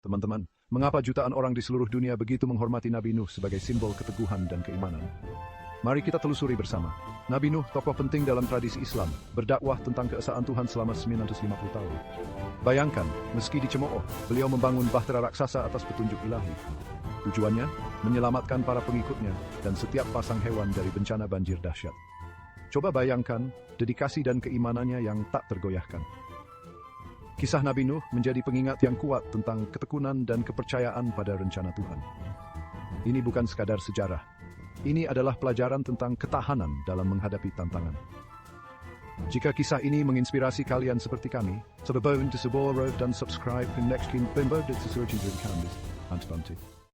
Teman-teman, mengapa jutaan orang di seluruh dunia begitu menghormati Nabi Nuh sebagai simbol keteguhan dan keimanan? Mari kita telusuri bersama. Nabi Nuh, tokoh penting dalam tradisi Islam, berdakwah tentang keesaan Tuhan selama 950 tahun. Bayangkan, meski dicemooh, beliau membangun bahtera raksasa atas petunjuk ilahi. Tujuannya, menyelamatkan para pengikutnya dan setiap pasang hewan dari bencana banjir dahsyat. Coba bayangkan, dedikasi dan keimanannya yang tak tergoyahkan. Kisah Nabi Nuh menjadi pengingat yang kuat tentang ketekunan dan kepercayaan pada rencana Tuhan. Ini bukan sekadar sejarah. Ini adalah pelajaran tentang ketahanan dalam menghadapi tantangan. Jika kisah ini menginspirasi kalian seperti kami, sebelum dan subscribe ke Next King Pember dan sesuatu yang kami.